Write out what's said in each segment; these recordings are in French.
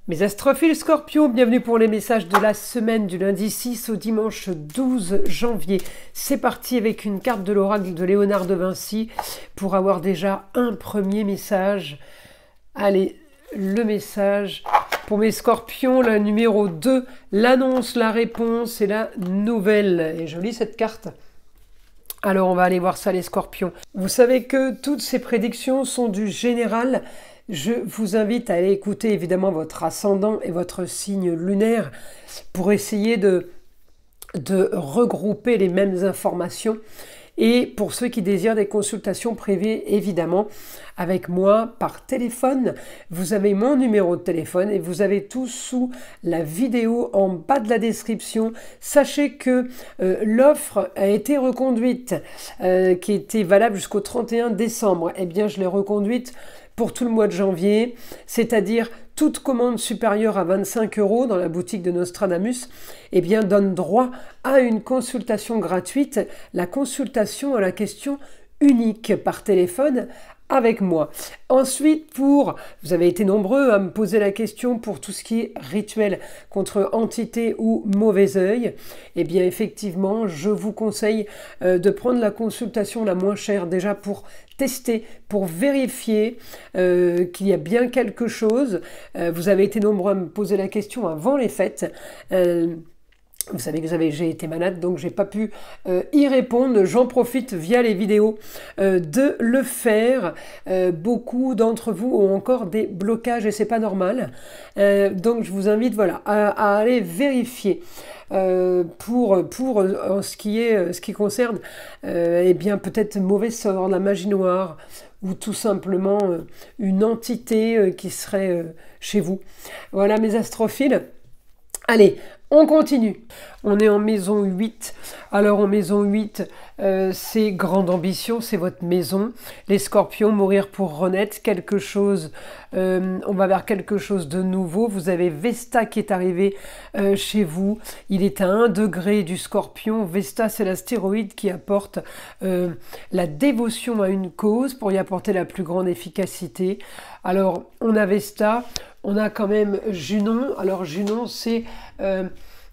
Mes astrophiles Scorpions, bienvenue pour les messages de la semaine du lundi 6 au dimanche 12 janvier. C'est parti avec une carte de l'oracle de Léonard de Vinci pour avoir déjà un premier message. Allez, le message pour mes Scorpions, la numéro 2, l'annonce, la réponse et la nouvelle. Et jolie cette carte. Alors on va aller voir ça les Scorpions. Vous savez que toutes ces prédictions sont du général. Je vous invite à aller écouter évidemment votre ascendant et votre signe lunaire pour essayer de regrouper les mêmes informations. Et pour ceux qui désirent des consultations privées, évidemment, avec moi par téléphone, vous avez mon numéro de téléphone et vous avez tout sous la vidéo en bas de la description. Sachez que l'offre a été reconduite, qui était valable jusqu'au 31 décembre. Eh bien, je l'ai reconduite pour tout le mois de janvier, c'est-à-dire toute commande supérieure à 25 € dans la boutique de Nostradamus, eh bien, donne droit à une consultation gratuite, la consultation à la question unique par téléphone avec moi. Ensuite, vous avez été nombreux à me poser la question pour tout ce qui est rituel contre entité ou mauvais œil. Eh bien, effectivement, je vous conseille de prendre la consultation la moins chère déjà pour tester, pour vérifier qu'il y a bien quelque chose. Vous avez été nombreux à me poser la question avant les fêtes. Vous savez que j'ai été malade, donc j'ai pas pu y répondre. J'en profite via les vidéos de le faire. Beaucoup d'entre vous ont encore des blocages et c'est pas normal. Donc je vous invite voilà, à aller vérifier. Pour ce qui concerne eh bien peut-être mauvais sort, la magie noire ou tout simplement une entité qui serait chez vous. Voilà mes astrophiles. Allez, on continue. On est en maison 8. Alors en maison 8, c'est grande ambition, c'est votre maison. Les Scorpions, mourir pour renaître, quelque chose, on va vers quelque chose de nouveau. Vous avez Vesta qui est arrivé chez vous. Il est à 1 degré du Scorpion. Vesta, c'est l'astéroïde qui apporte la dévotion à une cause pour y apporter la plus grande efficacité. Alors, on a Vesta. On a quand même Junon. Alors Junon, c'est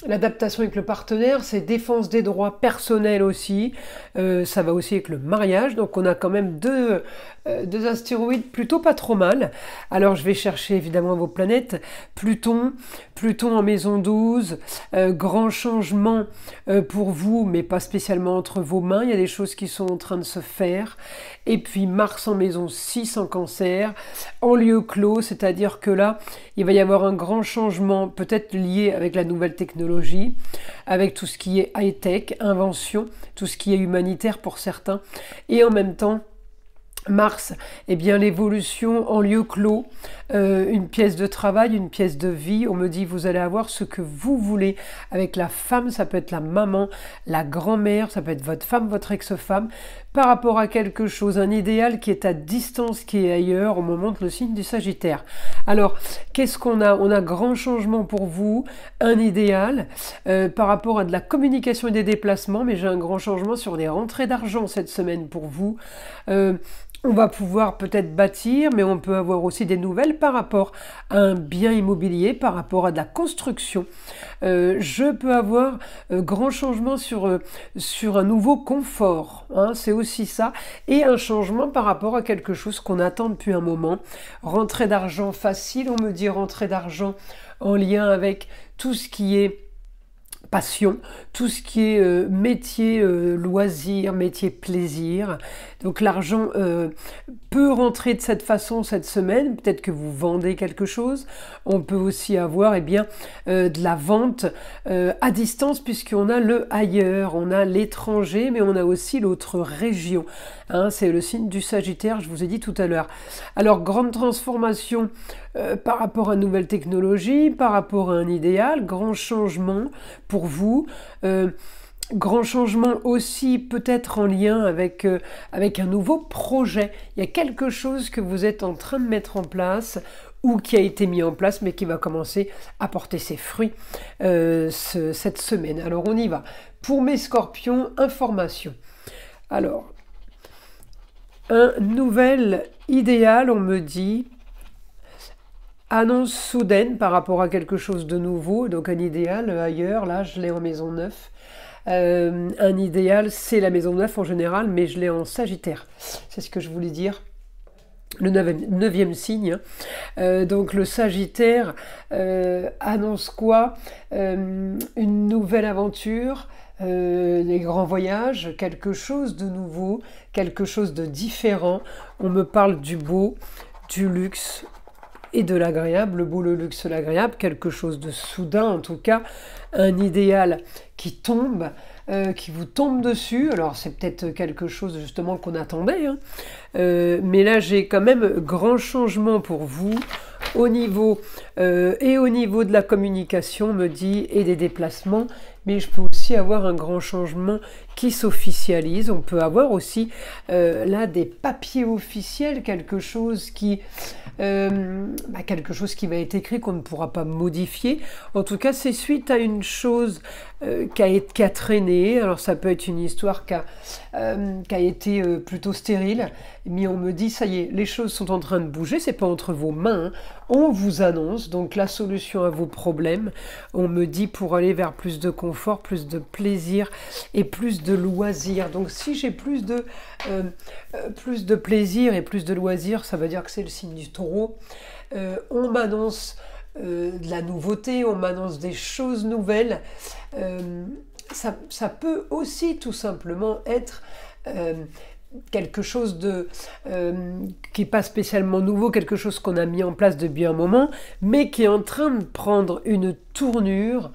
l'adaptation avec le partenaire, c'est défense des droits personnels aussi. Ça va aussi avec le mariage. Donc on a quand même deux astéroïdes plutôt pas trop mal. Alors je vais chercher évidemment vos planètes. Pluton en maison 12. Grand changement pour vous, mais pas spécialement entre vos mains. Il y a des choses qui sont en train de se faire. Et puis Mars en maison 6 en Cancer, en lieu clos, c'est-à-dire que là, il va y avoir un grand changement, peut-être lié avec la nouvelle technologie, avec tout ce qui est high-tech, invention, tout ce qui est humanitaire pour certains, et en même temps, Mars, eh bien l'évolution en lieu clos, une pièce de travail, une pièce de vie. On me dit vous allez avoir ce que vous voulez avec la femme, ça peut être la maman, la grand-mère, ça peut être votre femme, votre ex-femme, par rapport à quelque chose, un idéal qui est à distance, qui est ailleurs, on me montre le signe du Sagittaire. Alors, qu'est-ce qu'on a? On a grand changement pour vous, un idéal par rapport à de la communication et des déplacements, mais j'ai un grand changement sur des rentrées d'argent cette semaine pour vous. On va pouvoir peut-être bâtir, mais on peut avoir aussi des nouvelles par rapport à un bien immobilier, par rapport à de la construction. Je peux avoir grand changement sur un nouveau confort, hein, c'est aussi ça, et un changement par rapport à quelque chose qu'on attend depuis un moment. Rentrée d'argent facile, on me dit rentrée d'argent en lien avec tout ce qui est passion, tout ce qui est métier loisir, métier plaisir. Donc l'argent peut rentrer de cette façon cette semaine, peut-être que vous vendez quelque chose. On peut aussi avoir eh bien, de la vente à distance puisqu'on a le ailleurs, on a l'étranger, mais on a aussi l'autre région. Hein, c'est le signe du Sagittaire, je vous ai dit tout à l'heure. Alors grande transformation par rapport à une nouvelle technologie, par rapport à un idéal, grand changement pour vous. Grand changement aussi peut-être en lien avec un nouveau projet. Il y a quelque chose que vous êtes en train de mettre en place ou qui a été mis en place mais qui va commencer à porter ses fruits cette semaine. Alors on y va. Pour mes Scorpions, information. Alors, un nouvel idéal, on me dit. annonce soudaine par rapport à quelque chose de nouveau, donc un idéal ailleurs, là je l'ai en maison 9. Un idéal, c'est la maison 9 en général, mais je l'ai en Sagittaire. C'est ce que je voulais dire. Le 9e signe. Donc le Sagittaire annonce quoi? Une nouvelle aventure, des grands voyages, quelque chose de nouveau, quelque chose de différent. On me parle du beau, du luxe et de l'agréable, le beau, le luxe, l'agréable, quelque chose de soudain en tout cas, un idéal qui tombe, qui vous tombe dessus. Alors c'est peut-être quelque chose justement qu'on attendait, hein. Mais là j'ai quand même grand changement pour vous au niveau au niveau de la communication, me dit, et des déplacements, mais je peux aussi avoir un grand changement qui s'officialise. On peut avoir aussi là des papiers officiels, quelque chose qui va être écrit qu'on ne pourra pas modifier. En tout cas, c'est suite à une chose qui a traîné. Alors ça peut être une histoire qui a été plutôt stérile, mais on me dit ça y est, les choses sont en train de bouger, c'est pas entre vos mains, hein. On vous annonce donc la solution à vos problèmes. On me dit pour aller vers plus de confort, plus de plaisir et plus de loisirs. Donc si j'ai plus de plaisir et plus de loisirs, ça veut dire que c'est le signe du Taureau. On m'annonce de la nouveauté, on m'annonce des choses nouvelles. Ça peut aussi tout simplement être quelque chose qui n'est pas spécialement nouveau, quelque chose qu'on a mis en place depuis un moment, mais qui est en train de prendre une tournure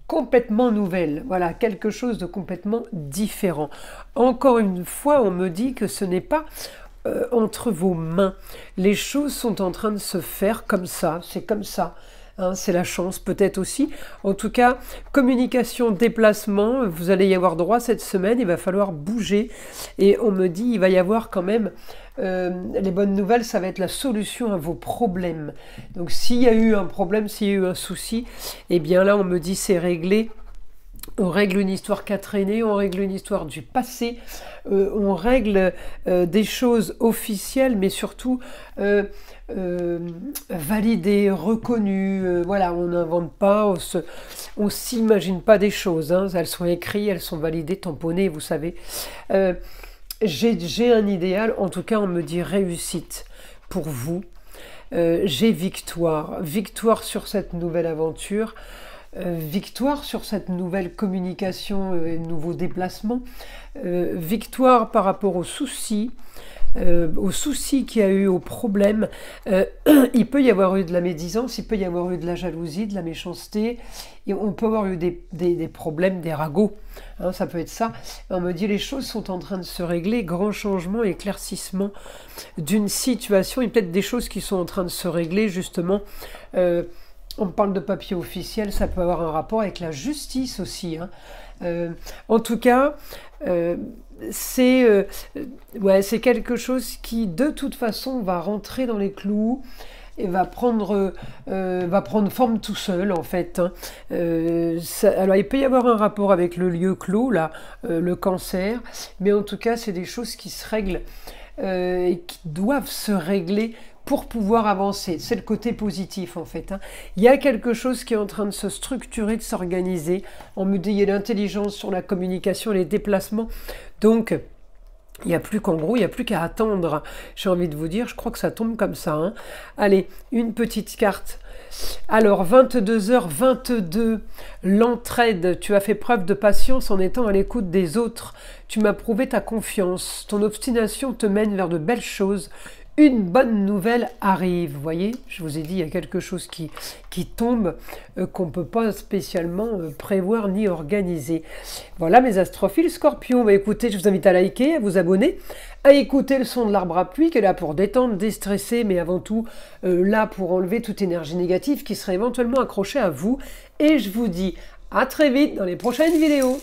complètement nouvelle. Voilà, quelque chose de complètement différent. Encore une fois, on me dit que ce n'est pas entre vos mains. Les choses sont en train de se faire comme ça, c'est comme ça. Hein, c'est la chance peut-être aussi. En tout cas, communication, déplacement, vous allez y avoir droit cette semaine, il va falloir bouger. Et on me dit, il va y avoir quand même, les bonnes nouvelles, ça va être la solution à vos problèmes. Donc s'il y a eu un problème, s'il y a eu un souci, eh bien là on me dit c'est réglé. On règle une histoire qui a traîné, on règle une histoire du passé, on règle des choses officielles, mais surtout validées, reconnues. Voilà, on n'invente pas, on s'imagine pas des choses, hein. Elles sont écrites, elles sont validées, tamponnées, vous savez. J'ai un idéal, en tout cas on me dit réussite pour vous. J'ai victoire sur cette nouvelle aventure. Victoire sur cette nouvelle communication et nouveau déplacement, victoire par rapport aux soucis qu'il y a eu, aux problèmes. Il peut y avoir eu de la médisance, il peut y avoir eu de la jalousie, de la méchanceté, et on peut avoir eu des problèmes, des ragots, hein, ça peut être ça. Et on me dit les choses sont en train de se régler, grand changement, éclaircissement d'une situation, et peut-être des choses qui sont en train de se régler justement. On parle de papier officiel, ça peut avoir un rapport avec la justice aussi, hein. En tout cas, c'est quelque chose qui de toute façon va rentrer dans les clous et va prendre forme tout seul en fait, hein. Alors il peut y avoir un rapport avec le lieu clos, là, le cancer, mais en tout cas c'est des choses qui se règlent et qui doivent se régler pour pouvoir avancer. C'est le côté positif en fait, hein. Il y a quelque chose qui est en train de se structurer, de s'organiser. On me dit il y a l'intelligence sur la communication, les déplacements. Donc il n'y a plus qu'en gros, il n'y a plus qu'à attendre. J'ai envie de vous dire, je crois que ça tombe comme ça, hein. Allez, une petite carte. Alors 22h22, l'entraide, tu as fait preuve de patience en étant à l'écoute des autres. Tu m'as prouvé ta confiance. Ton obstination te mène vers de belles choses. Une bonne nouvelle arrive, vous voyez, je vous ai dit, il y a quelque chose qui tombe, qu'on ne peut pas spécialement prévoir ni organiser. Voilà mes astrophiles Scorpion. Bah, écoutez, je vous invite à liker, à vous abonner, à écouter le son de l'arbre à pluie qui est là pour détendre, déstresser, mais avant tout là pour enlever toute énergie négative qui serait éventuellement accrochée à vous. Et je vous dis à très vite dans les prochaines vidéos.